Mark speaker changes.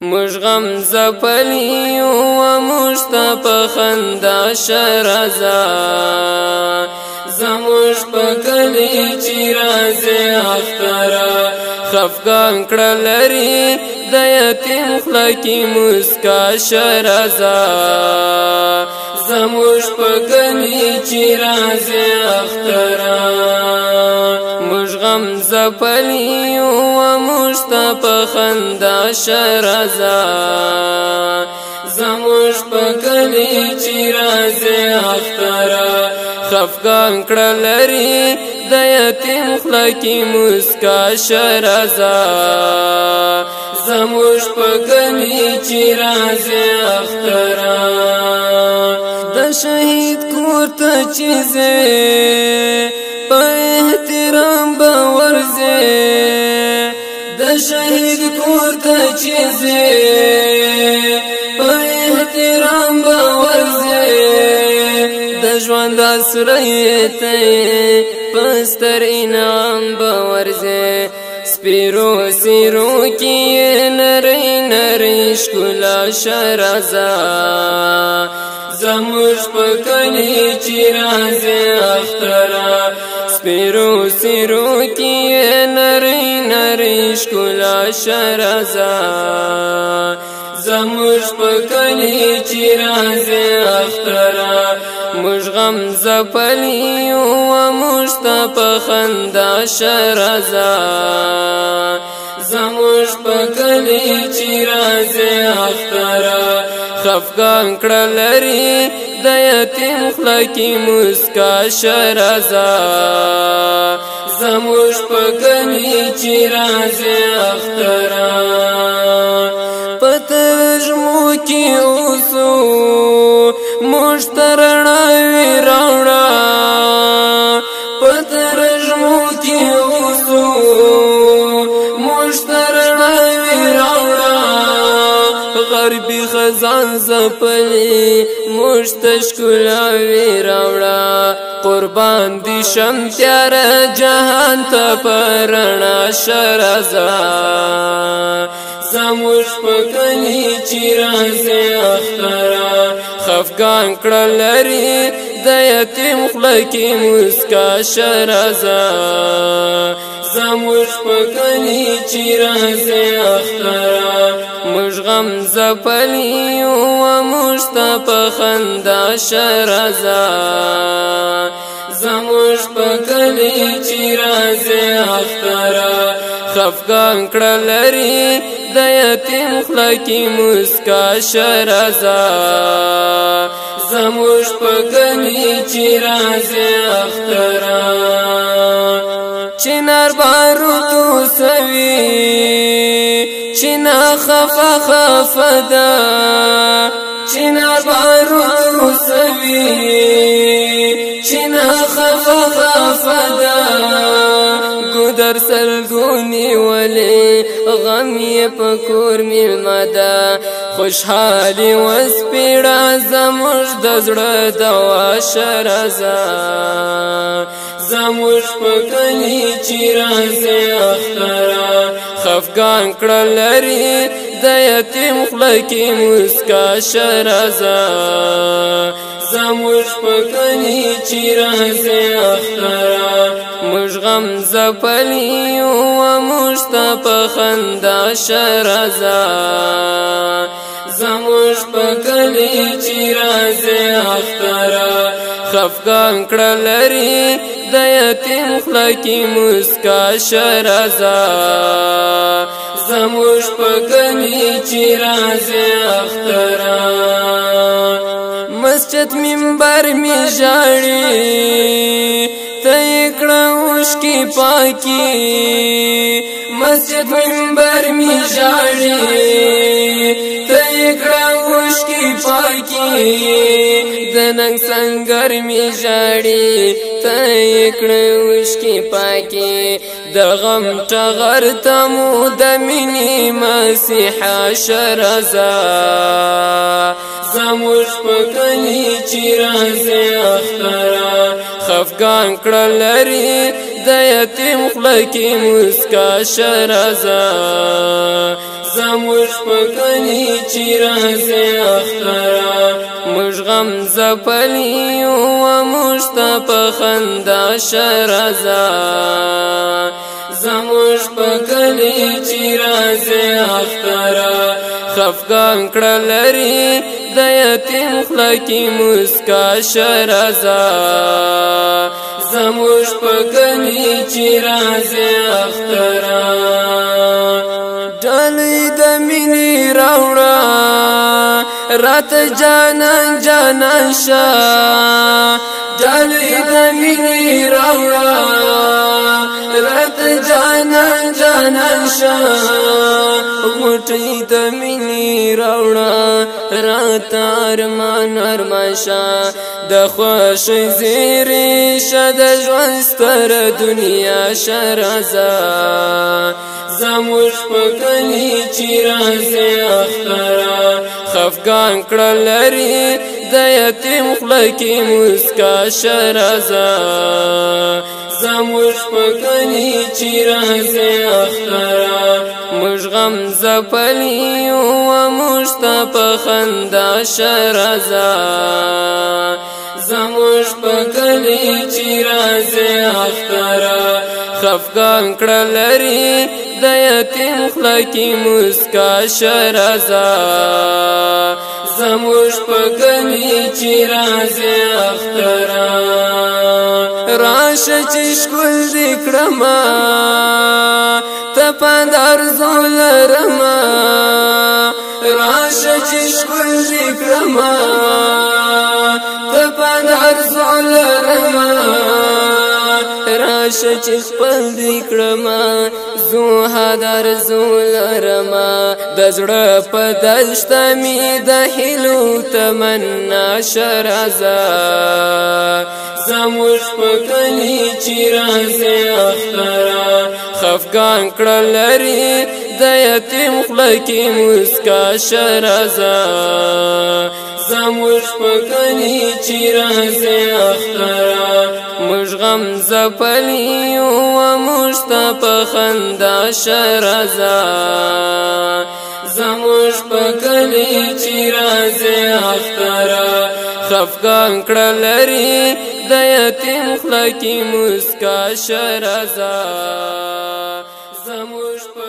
Speaker 1: موږ غم زپلی و موږ ته په خندا شرزا زموږ په کلی چې راځي اختره خفګان کړه لري د یتیم خوله کې مسکا شرزا زموږ په کلی چې راځي اختره موږ غم زپلی و موږ ته په خندا شرزا زموږ په کلی چې راځي اختره خفګان کړه لري د یتیم خوله کې مسکا شرزا زموږ په کلی چې راځي اختره د شهید کور ته چې ځې په احترام به ورځې د شهید کور ته چې ځې په احترام به ورځې د ژوند اسره ته په ستر انعام به ورځې سپیرو سیرو کې نری نری ښکلا شرزا زموږ په کلی چې راځي اختره سپیرو سیرو کې نری نری ښکلا شرزا زموږ په کلی چې راځي اختره موږ غم زپلی و موږ ته په خندا شرزا زموږ په کلی چې راځي اختره خفګان کړه لري د یتیم خوله کې مسکا شرزا زموږ په کلی چې راځي اختره په ترجمو کې اوسو موږ ته رڼاوې راوړه په ترجمو کې اوسو موږ ته رڼاوې راوړه غربي خزان زپلې موږ ته ښکلاوې راوړه قربان دي شم تیاره جهان ته په رڼا شرزا زموږ په کلی چې راځي اختره خفګان کړه لري د یتیم خوله کې مسکا شرزا زموږ په کلی چې راځي اختره موږ غم زپلی و موږ ته په خندا شرزا زموږ په کلی چې راځي اختره خفګان کړه لري د یتیم خوله کې مسکا شرزا زموږ په کلی چې راځي اختره چنار باروتو سوي چنا خفا خفدا چنار باروتو سوي چنا خفا خفدا ګودر سلګونی ولې غم یې پکور میلمه ده خوشحالي وسپیړه زموږ د زړه دوا شرزا زموږ په کلی چې راځي اختره خفګان کړه لري د یتیم خوله کې مسکا شرزا زموږ په کلی چې راځي اختره موږ غم زپلی و موږ ته په خندا شرزا زموږ په کلی چې راځي اختره خفګان کړه لري د یتیم خوله کې مسکا شرزا زموږ په کلی چې راځي اختره مسجد منبر می ژاړي ته یې کړه اوښکې پاکي مسجد منبر می ژاړي ته یې کړه اوښکې پاکي د ننګ سنګر می ژاړي ته یې کړه اوښکې پاکي د غم ټغر ته مو د مینې مسیحا شرزا زموږ په کلی چې راځي اختره خفګان کړه لري د یتیم خوله کې مسکا شرزا زموږ په کلي چې راځي اختره موږ غم ځپلی یو موږ ته په خندا شه راځه زموږ په کلي چې راځي اختره خفګان کړه لري د یتیم خوله کې مسکا شه راځه زموږ په کلي چې راځي اختره ډالۍ د مینې راوړه راته جانان جانان شه ډالۍ د مینې راوړه راته جانان جانان شه غوټۍ د مینې راوړه راته ارمان ارمان شه د خوښۍ زیری شه د ژوند ستره دنیا شه راځه زموږ په کلي چې راځي اختره خفګان کړه لري د یتیم خوله کې مسکا شه راځه زموږ په کلي چې راځي اختره موږ غم ځپلی یو موږ ته په خندا شه راځه زموږ په کلي چې راځي اختره خفګان کړه لري د یتیم خوله کې مسکا شه راځه زموږ په کلي چې راځي اختره راشه چې ښکل دې کړمه ته پند ارزو لرمه راشه چې ښکل دې کړمه ته پند ارزو لرمه راشه چې خپل دې کړمه زو هدر زو لرمه د زړه په دشته مې د هیلو تمنا شه راځه زموږ په کلي چې راځي اختره خفګان کړه لري د یتیم خوله کې مسکا شه راځه زموږ په کلي چې راځي اختره موږ غم ځپلی یو موږ ته په خندا شه راځه زموږ په کلي چې راځي اختره خفګان کړه لري د یتیم خوله کې مسکا شه راځه زموږ په